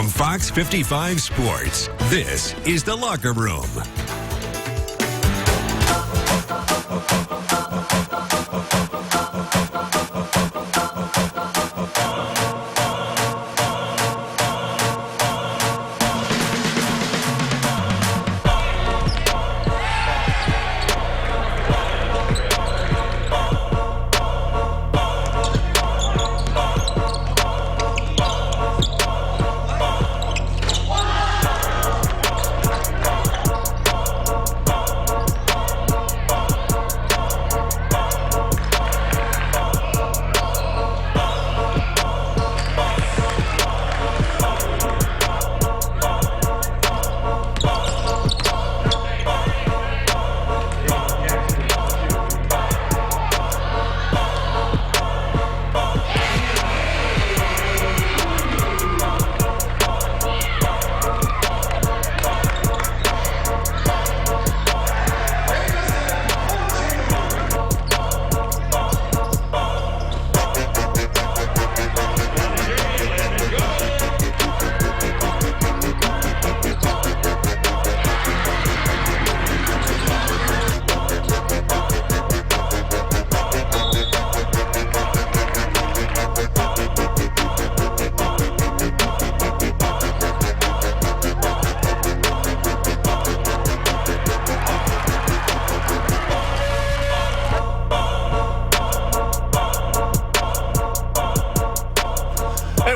From Fox 55 Sports, this is The Locker Room.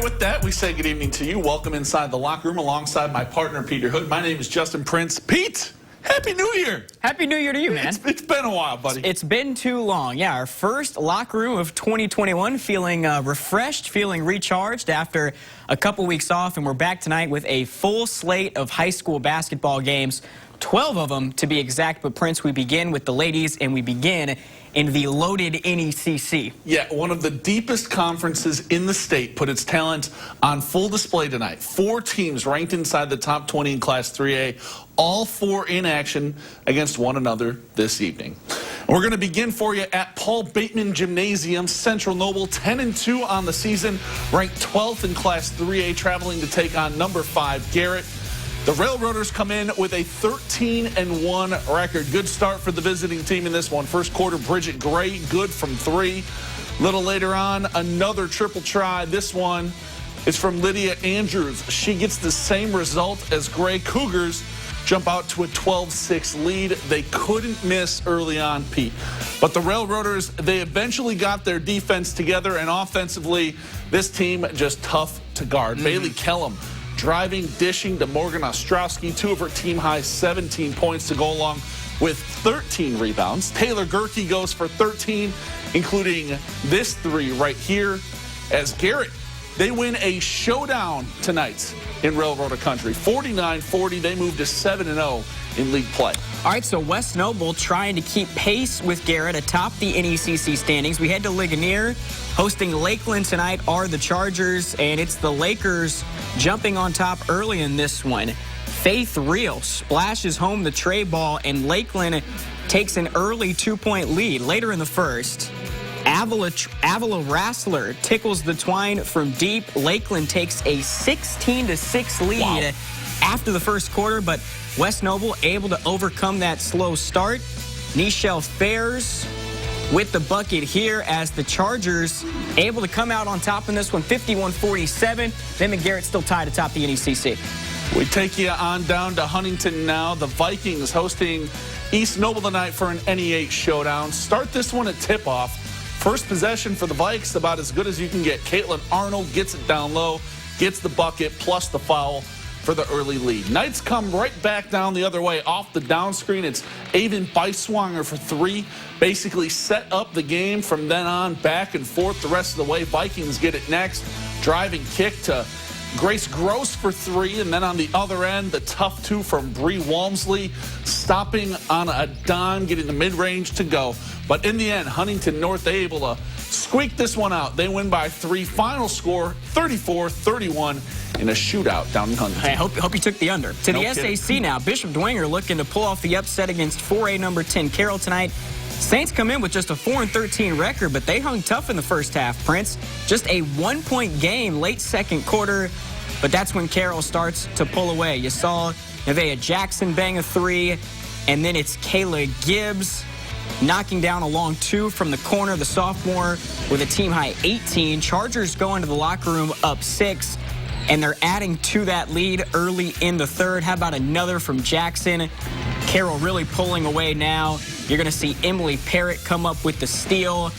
With that, we say good evening to you. Welcome inside the locker room alongside my partner, Peter Hood. My name is Justin Prince. Pete, Happy New Year. Happy New Year to you, man. It's been a while, buddy. It's been too long. Yeah, our first locker room of 2021, feeling refreshed, feeling recharged after a couple weeks off, and we're back tonight with a full slate of high school basketball games, 12 of them to be exact. But Prince, we begin with the ladies, and we begin in the loaded NECC. Yeah, one of the deepest conferences in the state put its talent on full display tonight. 4 teams ranked inside the top 20 in Class 3A, all 4 in action against one another this evening. And we're going to begin for you at Paul Bateman Gymnasium. Central Noble 10-2 on the season, ranked 12th in Class 3A, traveling to take on number 5 Garrett. The Railroaders come in with a 13-1 record. Good start for the visiting team in this one. First quarter, Bridget Gray, good from 3. Little later on, another triple try. This one is from Lydia Andrews. She gets the same result as Gray. Cougars jump out to a 12-6 lead. They couldn't miss early on, Pete. But the Railroaders, they eventually got their defense together, and offensively, this team just tough to guard. Bailey Kellum driving, dishing to Morgan Ostrowski, 2 of her team-high 17 points to go along with 13 rebounds. Taylor Gerke goes for 13, including this 3 right here, as Garrett, they win a showdown tonight in Railroader Country. 49-40, they move to 7-0 in league play. All right, so West Noble trying to keep pace with Garrett atop the NECC standings. We head to Ligonier. Hosting Lakeland tonight are the Chargers, and it's the Lakers jumping on top early in this one. Faith Real splashes home the tray ball, and Lakeland takes an early 2-point lead. Later in the first, Avila Rassler tickles the twine from deep. Lakeland takes a 16-6 lead after the first quarter, but West Noble able to overcome that slow start. Nichelle Fairs with the bucket here as the Chargers able to come out on top in this one, 51-47. Them and Garrett still tied atop the NECC. We take you on down to Huntington now. The Vikings hosting East Noble tonight for an NE8 showdown. Start this one at tip-off. First possession for the Vikes, about as good as you can get. Caitlin Arnold gets it down low, gets the bucket, plus the foul for the early lead. Knights come right back down the other way off the down screen. It's Avon Beiswanger for 3. Basically set up the game from then on, back and forth the rest of the way. Vikings get it next. Driving kick to Grace Gross for 3, and then on the other end, the tough 2 from Bree Walmsley, stopping on a dime, getting the mid-range to go. But in the end, Huntington North, they able to squeak this one out. They win by 3. Final score, 34-31 in a shootout down in Huntington. I hope you took the under. To the SAC now, Bishop Dwenger looking to pull off the upset against 4A number 10 Carroll tonight. Saints come in with just a 4-13 record, but they hung tough in the first half, Prince. Just a 1-point game late second quarter. but that's when Carroll starts to pull away. You saw Nevaeh Jackson bang a three, and then it's Kayla Gibbs knocking down a long two from the corner, the sophomore with a team-high 18. Chargers go into the locker room up 6, and they're adding to that lead early in the third. How about another from Jackson? Carroll really pulling away now. You're going to see Emily Parrott come up with the steal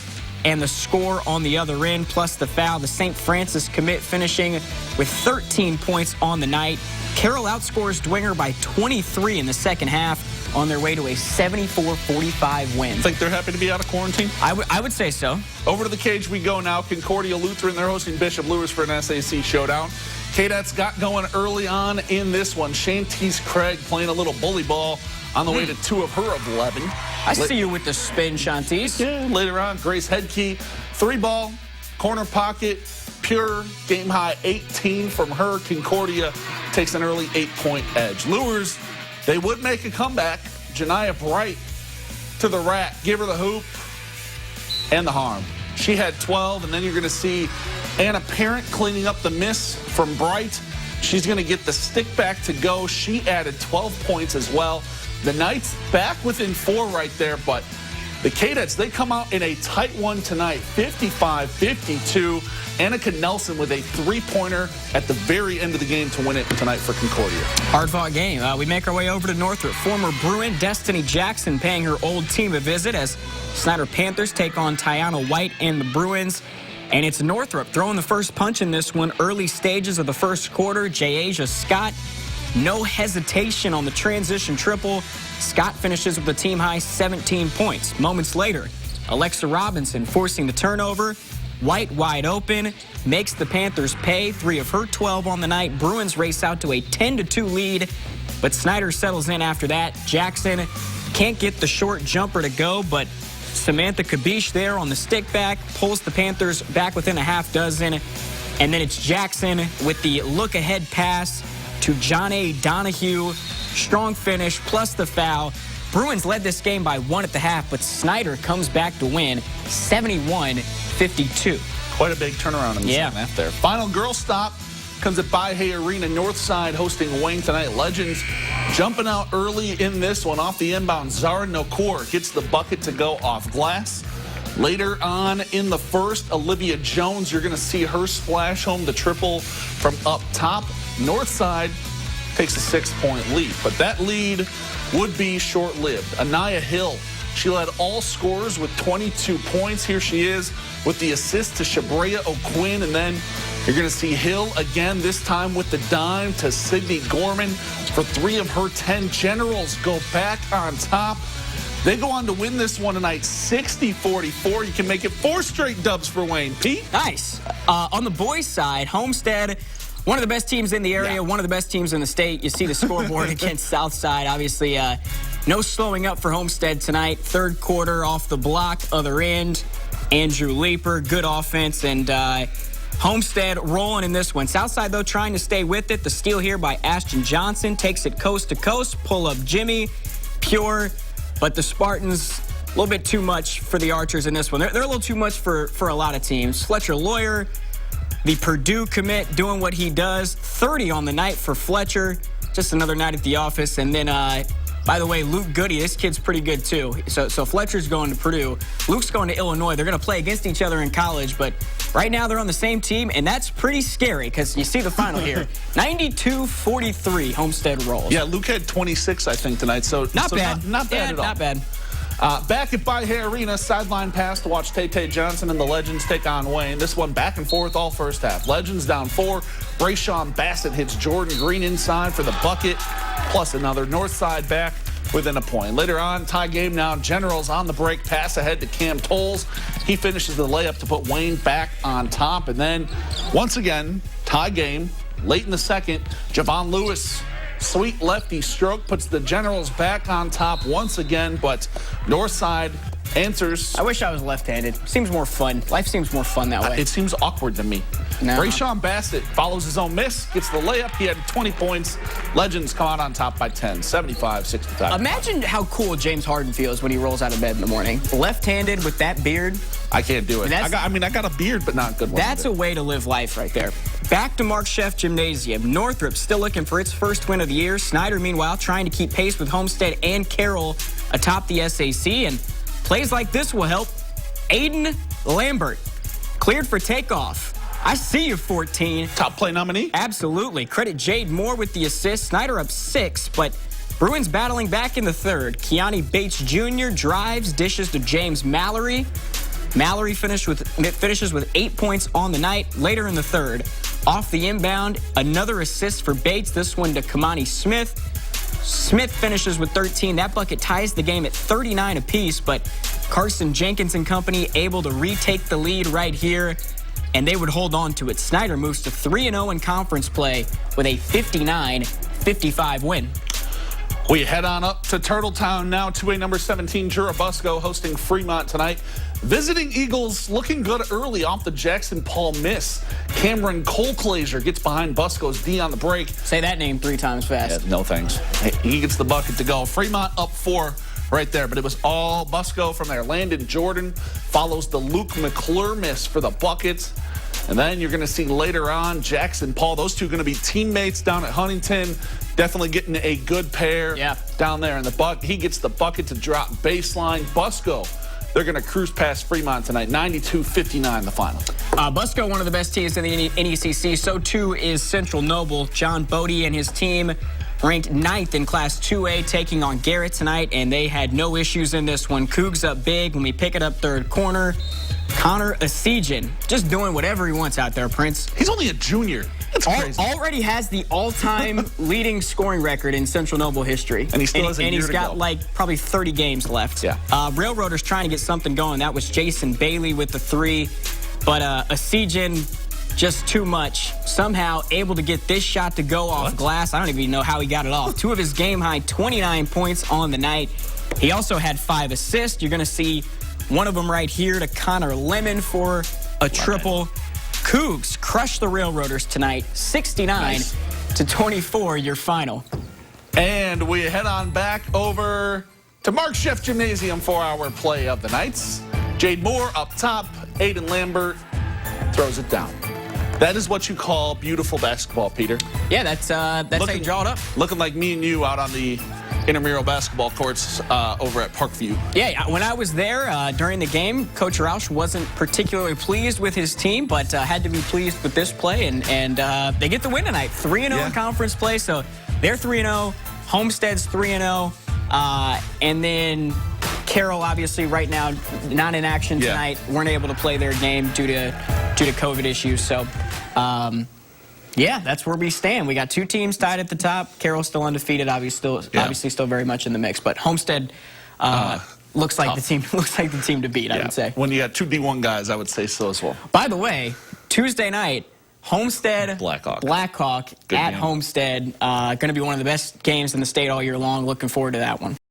and the score on the other end, plus the foul. The St. Francis commit finishing with 13 points on the night. Carroll outscores Dwenger by 23 in the second half on their way to a 74-45 win. Think they're happy to be out of quarantine? I would say so. Over to the cage we go now. Concordia Lutheran, they're hosting Bishop Lewis for an SAC showdown. Cadets got going early on in this one. Shantice Craig playing a little bully ball on the way to 2 of her 11. I see you with the spin, Shantice. Yeah, later on, Grace Headkey, 3-ball, corner pocket, pure, game-high 18 from her. Concordia takes an early 8-point edge. Lures, they would make a comeback. Janiah Bright to the rack, give her the hoop and the harm. She had 12, and then you're going to see Anna Parent cleaning up the miss from Bright. She's going to get the stick back to go. She added 12 points as well. The Knights back within 4 right there, but the Cadets, they come out in a tight one tonight, 55-52. Annika Nelson with a 3-pointer at the very end of the game to win it tonight for Concordia. Hard-fought game. We make our way over to Northrop. Former Bruin Destiny Jackson paying her old team a visit as Snyder Panthers take on Tiana White and the Bruins. And it's Northrop throwing the first punch in this one. Early stages of the first quarter, Jayasia Scott, no hesitation on the transition triple. Scott finishes with a team-high 17 points. Moments later, Alexa Robinson forcing the turnover. White wide open, makes the Panthers pay. 3 of her 12 on the night. Bruins race out to a 10-2 lead, but Snyder settles in after that. Jackson can't get the short jumper to go, but Samantha Kabish there on the stick back pulls the Panthers back within a half dozen. And then it's Jackson with the look-ahead pass to John A. Donahue. Strong finish, plus the foul. Bruins led this game by 1 at the half, but Snyder comes back to win 71-52. Quite a big turnaround in the second half there. Final girl stop comes at By-Hay Arena. Northside hosting Wayne tonight. Legends jumping out early in this one off the inbound. Zara Nokor gets the bucket to go off glass. Later on in the first, Olivia Jones, you're going to see her splash home the triple from up top. Northside takes a 6-point lead, but that lead would be short-lived. Anaya Hill, she led all scorers with 22 points. Here she is with the assist to Shabrea O'Quinn, and then you're going to see Hill again, this time with the dime to Sydney Gorman for 3 of her 10. Generals go back on top. They go on to win this one tonight, 60-44. You can make it 4 straight dubs for Wayne. Pete? Nice. On the boys' side, Homestead, one of the best teams in the area, one of the best teams in the state. You see the scoreboard against Southside. Obviously, no slowing up for Homestead tonight. Third quarter off the block, other end. Andrew Leeper, good offense, and Homestead rolling in this one. Southside, though, trying to stay with it. The steal here by Ashton Johnson takes it coast to coast. Pull up Jimmy, pure, but the Spartans, a little bit too much for the Archers in this one. They're a little too much for a lot of teams. Fletcher Lawyer, the Purdue commit, doing what he does. 30 on the night for Fletcher. Just another night at the office. And then, by the way, Luke Goody, this kid's pretty good too. So Fletcher's going to Purdue. Luke's going to Illinois. They're going to play against each other in college, but right now they're on the same team, and that's pretty scary because you see the final here. 92-43, Homestead rolls. Yeah, Luke had 26, I think, tonight. So not bad. Not bad at all. Not bad. Back at By-Hay Arena, sideline pass to watch Tay Johnson and the Legends take on Wayne. This one back and forth all first half. Legends down 4. Brayshawn Bassett hits Jordan Green inside for the bucket, plus another. Northside back within a point. Later on, tie game now. Generals on the break, pass ahead to Cam Tolles. He finishes the layup to put Wayne back on top. And then, once again, tie game. Late in the second, Javon Lewis, sweet lefty stroke, puts the Generals back on top once again, but Northside answers. I wish I was left-handed. Seems more fun. Life seems more fun that way. It seems awkward to me. No. Rayshawn Bassett follows his own miss, gets the layup. He had 20 points. Legends come out on top by 10, 75-65. Imagine how cool James Harden feels when he rolls out of bed in the morning. Left-handed with that beard. I can't do it. That's- I got a beard, but not a good one. That's a way to live life right there. Back to Mark Scheff Gymnasium. Northrop still looking for its first win of the year. Snyder, meanwhile, trying to keep pace with Homestead and Carroll atop the SAC. And plays like this will help. Aiden Lambert, cleared for takeoff. I see you, 14. Top play nominee. Absolutely. Credit Jade Moore with the assist. Snyder up 6, but Bruins battling back in the third. Keani Bates Jr. drives, dishes to James Mallory. Mallory finishes with 8 points on the night. Later in the third, off the inbound, another assist for Bates, this one to Kamani Smith. Smith finishes with 13. That bucket ties the game at 39 apiece, but Carson Jenkins and company able to retake the lead right here, and they would hold on to it. Snyder moves to 3-0 in conference play with a 59-55 win. We head on up to Turtletown now. 2A number 17, Churubusco hosting Fremont tonight. Visiting Eagles looking good early off the Jackson Paul miss. Cameron Colclaser gets behind Busco's D on the break. Say that name 3 times fast. Yeah, no thanks. He gets the bucket to go. Fremont up 4 right there, but it was all Busco from there. Landon Jordan follows the Luke McClure miss for the buckets. And then you're going to see later on Jackson Paul. Those two going to be teammates down at Huntington. Definitely getting a good pair down there in the bucket. He gets the bucket to drop baseline. Busco, they're going to cruise past Fremont tonight. 92-59 the final. Busco, one of the best teams in the NECC. So too is Central Noble. John Bodie and his team ranked 9th in Class 2A, taking on Garrett tonight, and they had no issues in this one. Cougs up big when we pick it up third corner. Connor Asijan just doing whatever he wants out there, Prince. He's only a junior. That's crazy. Already has the all-time leading scoring record in Central Noble history. And he still has a year he's to got go. like probably 30 games left. Yeah. Railroaders trying to get something going. That was Jason Bailey with the 3. But Asijan, just too much. Somehow able to get this shot to go off glass. I don't even know how he got it off. 2 of his game-high 29 points on the night. He also had 5 assists. You're going to see one of them right here to Connor Lemon for a triple. Cougs crushed the Railroaders tonight, 69-24, your final. And we head on back over to Mark Scheff Gymnasium for our play of the nights. Jade Moore up top. Aiden Lambert throws it down. That is what you call beautiful basketball, Peter. Yeah, that's how you draw it up. Looking like me and you out on the intramural basketball courts over at Parkview. Yeah, when I was there during the game, Coach Roush wasn't particularly pleased with his team, but had to be pleased with this play, and they get the win tonight. 3-0 in conference play, so they're 3-0. Homestead's 3-0, and then Carroll, obviously, right now, not in action tonight. Weren't able to play their game due to COVID issues. So, yeah, that's where we stand. We got 2 teams tied at the top. Carroll's still undefeated, obviously still very much in the mix. But Homestead looks like the team to beat. I would say. When you got 2 D1 guys, I would say so as well. By the way, Tuesday night, Homestead Blackhawk at game. Homestead. Going to be one of the best games in the state all year long. Looking forward to that one.